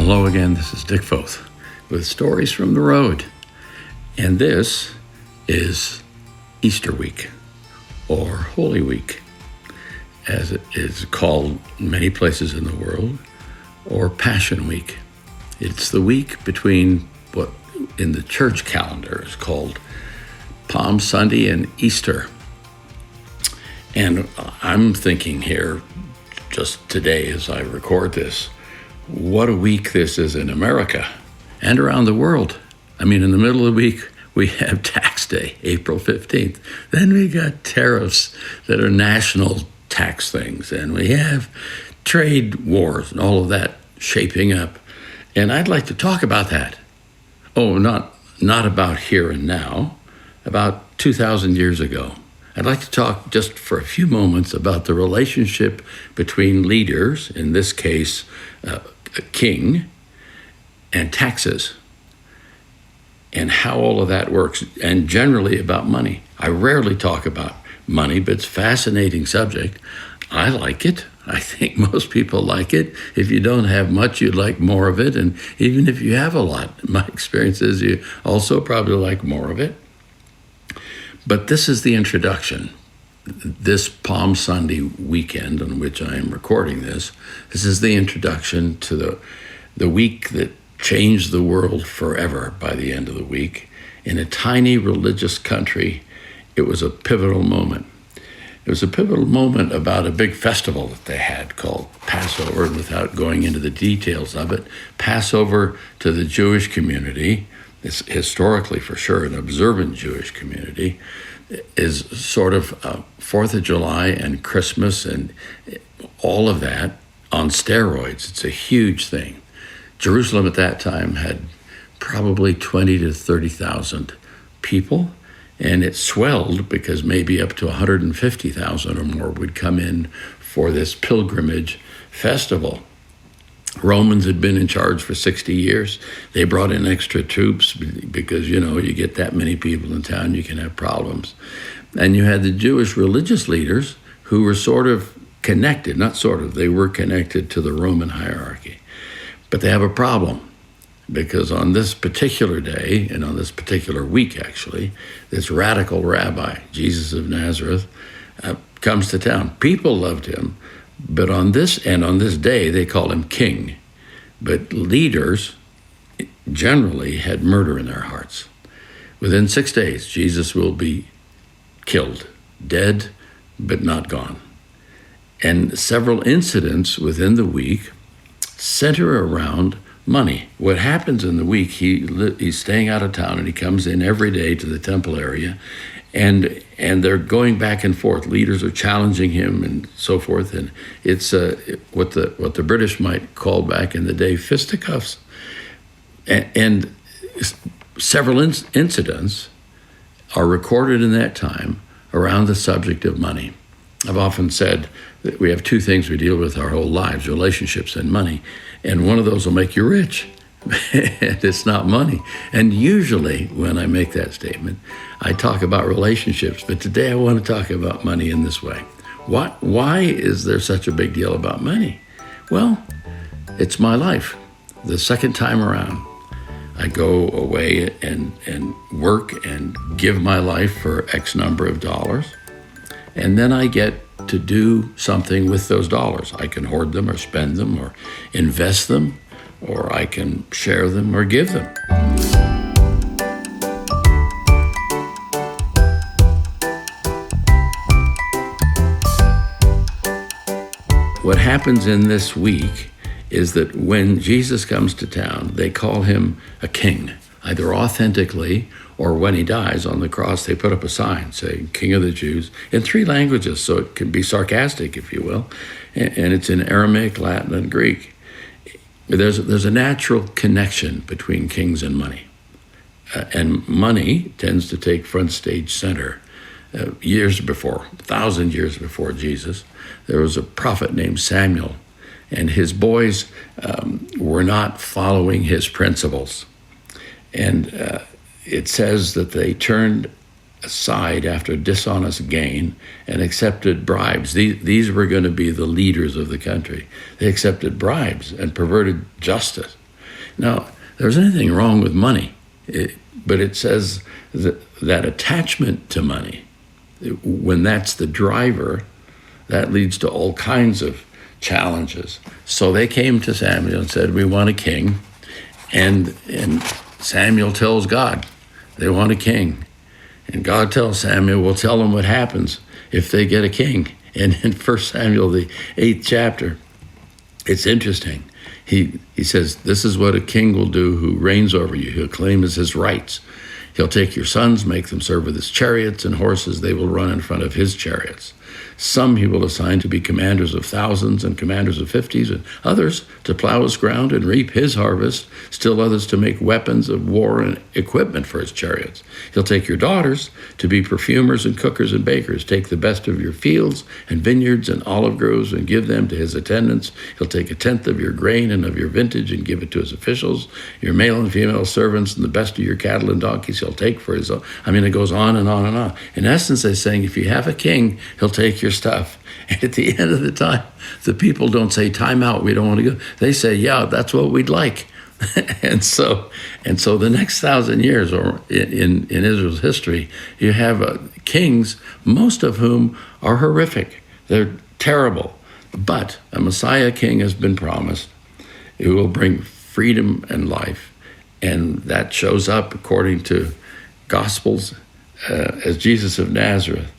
Hello again, this is Dick Foth with Stories from the Road. And this is Easter week, or Holy Week, as it is called in many places in the world, or Passion Week. It's the week between what in the church calendar is called Palm Sunday and Easter. And I'm thinking here, just today as I record this, what a week this is in America and around the world. I mean, in the middle of the week, we have tax day, April 15th. Then we got tariffs that are national tax things. And we have trade wars and all of that shaping up. And I'd like to talk about that. Oh, not about here and now, about 2,000 years ago. I'd like to talk just for a few moments about the relationship between leaders, in this case, a king, and taxes, and how all of that works, and generally about money. I rarely talk about money, but it's a fascinating subject. I like it. I think most people like it. If you don't have much, you'd like more of it, and even if you have a lot, my experience is you also probably like more of it. But this is the introduction. This Palm Sunday weekend on which I am recording this is the introduction to the week that changed the world forever by the end of the week. In a tiny religious country, it was a pivotal moment. It was a pivotal moment about a big festival that they had called Passover, and without going into the details of it, Passover to the Jewish community, it's historically for sure an observant Jewish community, is sort of 4th of July and Christmas and all of that on steroids. It's a huge thing. Jerusalem at that time had probably 20 to 30,000 people, and it swelled because maybe up to 150,000 or more would come in for this pilgrimage festival. Romans had been in charge for 60 years. They brought in extra troops because, you get that many people in town, you can have problems. And you had the Jewish religious leaders who were sort of connected, they were connected to the Roman hierarchy. But they have a problem because on this particular day, and on this particular week actually, this radical rabbi, Jesus of Nazareth, comes to town. People loved him. But on this day, they called him king. But leaders generally had murder in their hearts. Within 6 days, Jesus will be killed, dead, but not gone. And several incidents within the week center around money. What happens in the week, he's staying out of town and he comes in every day to the temple area, and they're going back and forth. Leaders are challenging him and so forth, and it's what the British might call back in the day fisticuffs. And several incidents are recorded in that time around the subject of money. I've often said that we have two things we deal with our whole lives: relationships and money, and one of those will make you rich. And it's not money. And usually when I make that statement, I talk about relationships. But today I want to talk about money in this way. Why is there such a big deal about money? Well, it's my life. The second time around, I go away and work and give my life for X number of dollars. And then I get to do something with those dollars. I can hoard them or spend them or invest them, or I can share them or give them. What happens in this week is that when Jesus comes to town, they call him a king, either authentically or when he dies on the cross, they put up a sign saying, King of the Jews, in 3 languages, so it can be sarcastic, if you will, and it's in Aramaic, Latin, and Greek. There's a natural connection between kings and money. And money tends to take front stage center. Years before, 1,000 years before Jesus, there was a prophet named Samuel, and his boys were not following his principles. And it says that they turned aside after dishonest gain and accepted bribes. These were going to be the leaders of the country. They accepted bribes and perverted justice. Now, there's anything wrong with money, but it says that attachment to money, when that's the driver, that leads to all kinds of challenges. So they came to Samuel and said, we want a king. And Samuel tells God, they want a king. And God tells Samuel, we'll tell them what happens if they get a king. And in 1 Samuel, the 8th chapter, it's interesting. He says, this is what a king will do who reigns over you. He'll claim as his rights. He'll take your sons, make them serve with his chariots and horses. They will run in front of his chariots. Some he will assign to be commanders of thousands and commanders of 50s, and others to plow his ground and reap his harvest, still others to make weapons of war and equipment for his chariots. He'll take your daughters to be perfumers and cookers and bakers, take the best of your fields and vineyards and olive groves and give them to his attendants. He'll take a tenth of your grain and of your vintage and give it to his officials, your male and female servants, and the best of your cattle and donkeys he'll take for his own. I mean, it goes on and on and on. In essence, they're saying, if you have a king, he'll take your stuff. And at the end of the time, the people don't say, time out, we don't want to go. They say, yeah, that's what we'd like. and so the next 1,000 years, or in Israel's history, you have kings, most of whom are horrific. They're terrible. But a Messiah king has been promised. It will bring freedom and life. And that shows up, according to Gospels, as Jesus of Nazareth.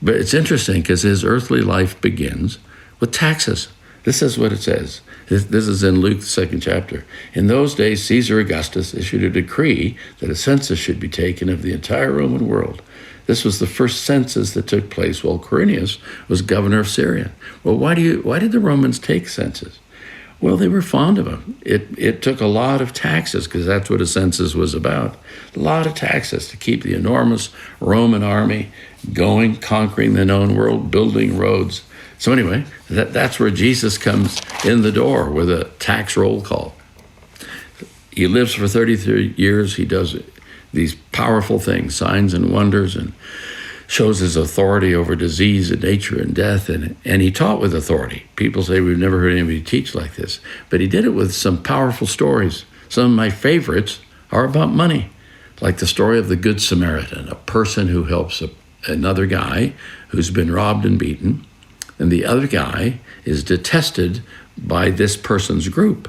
But it's interesting because his earthly life begins with taxes. This is what it says. This is in Luke, the 2nd chapter. In those days, Caesar Augustus issued a decree that a census should be taken of the entire Roman world. This was the first census that took place while Quirinius was governor of Syria. Well, why did the Romans take census? Well, they were fond of him. It took a lot of taxes, because that's what a census was about. A lot of taxes to keep the enormous Roman army going, conquering the known world, building roads. So anyway, that's where Jesus comes in the door with a tax roll call. He lives for 33 years. He does these powerful things, signs and wonders, and shows his authority over disease and nature and death, and he taught with authority. People say we've never heard anybody teach like this, but he did it with some powerful stories. Some of my favorites are about money, like the story of the Good Samaritan, a person who helps another guy who's been robbed and beaten, and the other guy is detested by this person's group.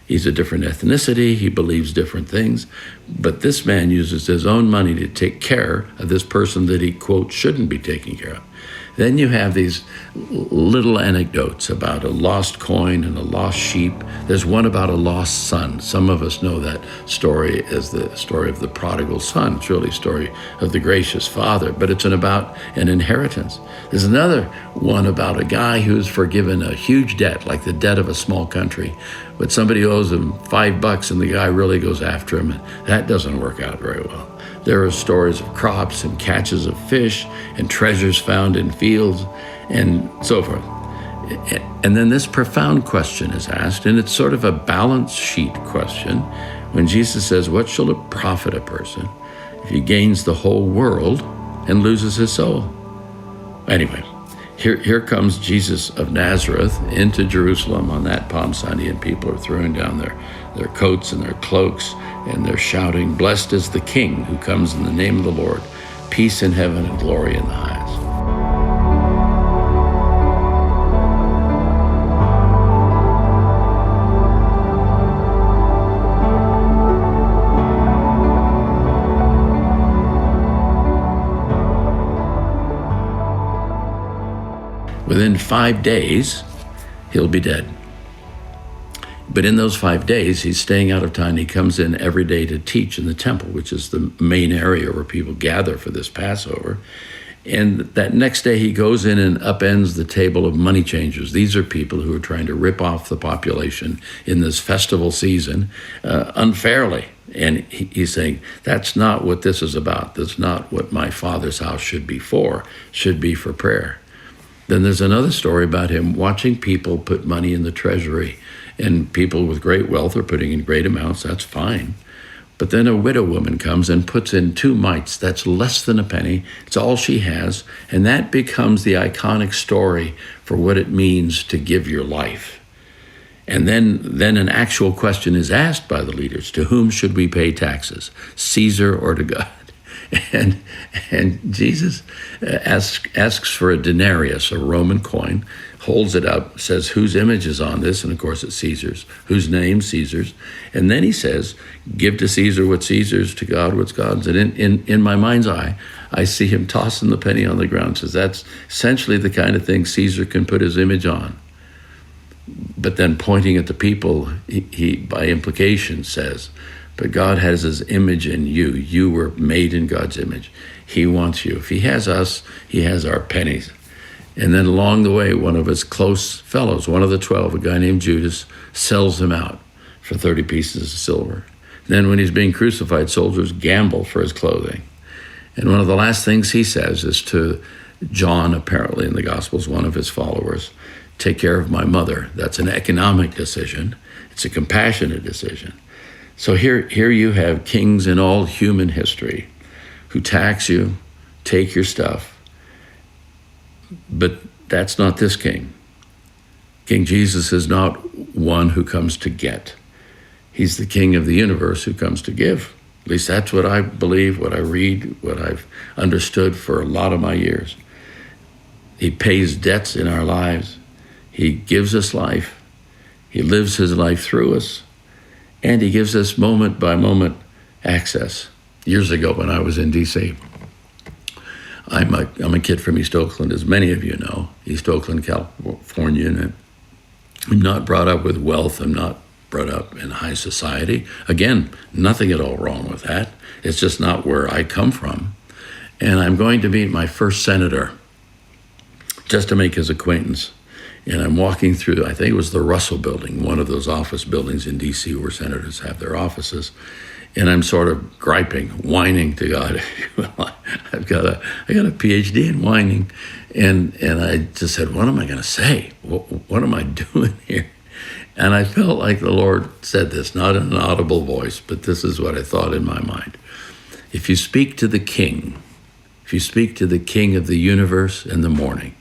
He's a different ethnicity, he believes different things, but this man uses his own money to take care of this person that he, quote, shouldn't be taking care of. Then you have these little anecdotes about a lost coin and a lost sheep. There's one about a lost son. Some of us know that story as the story of the prodigal son. It's really a story of the gracious father, but it's about an inheritance. There's another one about a guy who's forgiven a huge debt, like the debt of a small country, but somebody owes him $5 and the guy really goes after him, and that doesn't work out very well. There are stories of crops and catches of fish and treasures found in fields and so forth. And then this profound question is asked, and it's sort of a balance sheet question, when Jesus says, what shall it profit a person if he gains the whole world and loses his soul? Anyway, here comes Jesus of Nazareth into Jerusalem on that Palm Sunday, and people are throwing down their coats and their cloaks, and they're shouting, blessed is the King who comes in the name of the Lord, peace in heaven and glory in the highest. Within 5 days, he'll be dead. But in those 5 days, he's staying out of town. He comes in every day to teach in the temple, which is the main area where people gather for this Passover. And that next day, he goes in and upends the table of money changers. These are people who are trying to rip off the population in this festival season unfairly. And he's saying, that's not what this is about. That's not what my Father's house should be for. Should be for prayer. Then there's another story about him watching people put money in the treasury, and people with great wealth are putting in great amounts. That's fine. But then a widow woman comes and puts in 2 mites. That's less than a penny. It's all she has. And that becomes the iconic story for what it means to give your life. And then an actual question is asked by the leaders: to whom should we pay taxes, Caesar or to God? And Jesus asks for a denarius, a Roman coin, holds it up, says whose image is on this, and of course it's Caesar's. Whose name? Caesar's. And then he says, give to Caesar what's Caesar's, to God what's God's. And in my mind's eye, I see him tossing the penny on the ground. Says that's essentially the kind of thing Caesar can put his image on. But then pointing at the people, he by implication says, but God has his image in you. You were made in God's image. He wants you. If he has us, he has our pennies. And then along the way, one of his close fellows, one of the 12, a guy named Judas, sells him out for 30 pieces of silver. Then when he's being crucified, soldiers gamble for his clothing. And one of the last things he says is to John, apparently in the Gospels, one of his followers, take care of my mother. That's an economic decision. It's a compassionate decision. So here you have kings in all human history who tax you, take your stuff. But that's not this king. King Jesus is not one who comes to get. He's the king of the universe who comes to give. At least that's what I believe, what I read, what I've understood for a lot of my years. He pays debts in our lives. He gives us life. He lives his life through us. And he gives us moment-by-moment access. Years ago when I was in D.C., I'm a kid from East Oakland, as many of you know, East Oakland, California. And I'm not brought up with wealth. I'm not brought up in high society. Again, nothing at all wrong with that. It's just not where I come from. And I'm going to meet my first senator just to make his acquaintance. And I'm walking through, I think it was the Russell Building, one of those office buildings in D.C. where senators have their offices. And I'm sort of griping, whining to God. I got a PhD in whining. And I just said, what am I going to say? What am I doing here? And I felt like the Lord said this, not in an audible voice, but this is what I thought in my mind. If you speak to the king, if you speak to the king of the universe in the morning,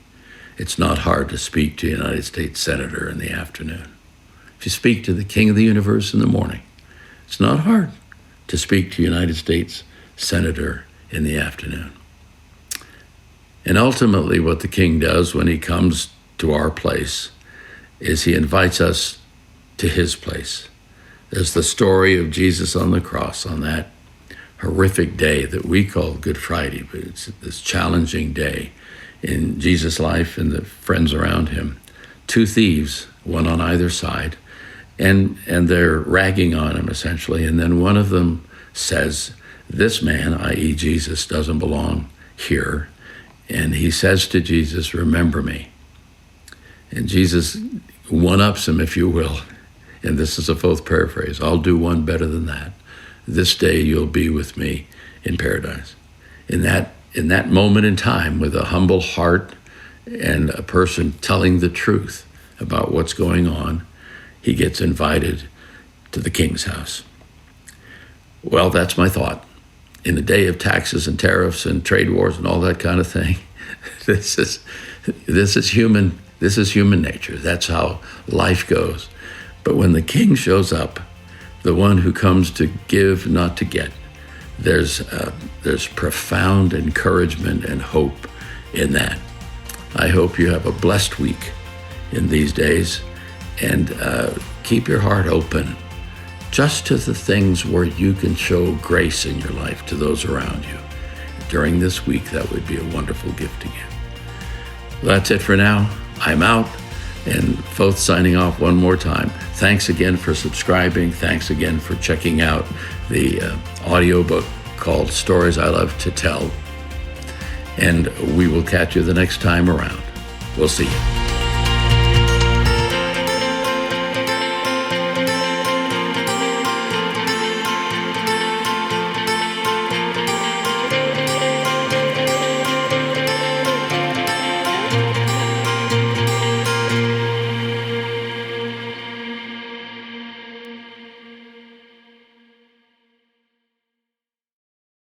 it's not hard to speak to a United States Senator in the afternoon. If you speak to the king of the universe in the morning, it's not hard to speak to a United States Senator in the afternoon. And ultimately what the king does when he comes to our place is he invites us to his place. There's the story of Jesus on the cross on that horrific day that we call Good Friday, but it's this challenging day in Jesus' life and the friends around him. Two thieves, one on either side, and they're ragging on him essentially. And then one of them says, this man, i.e. Jesus, doesn't belong here. And he says to Jesus, remember me. And Jesus one-ups him, if you will. And this is a Foth paraphrase. I'll do one better than that. This day you'll be with me in paradise. In that moment in time, with a humble heart and a person telling the truth about what's going on, he gets invited to the king's house. Well, that's my thought. In the day of taxes and tariffs and trade wars and all that kind of thing, this is human nature. That's how life goes. But when the king shows up, the one who comes to give, not to get, there's profound encouragement and hope in that. I hope you have a blessed week in these days, and keep your heart open just to the things where you can show grace in your life to those around you. During this week, that would be a wonderful gift to give. Well, that's it for now. I'm out, and Foth signing off one more time. Thanks again for subscribing. Thanks again for checking out the audiobook called Stories I Love to Tell. And we will catch you the next time around. We'll see you.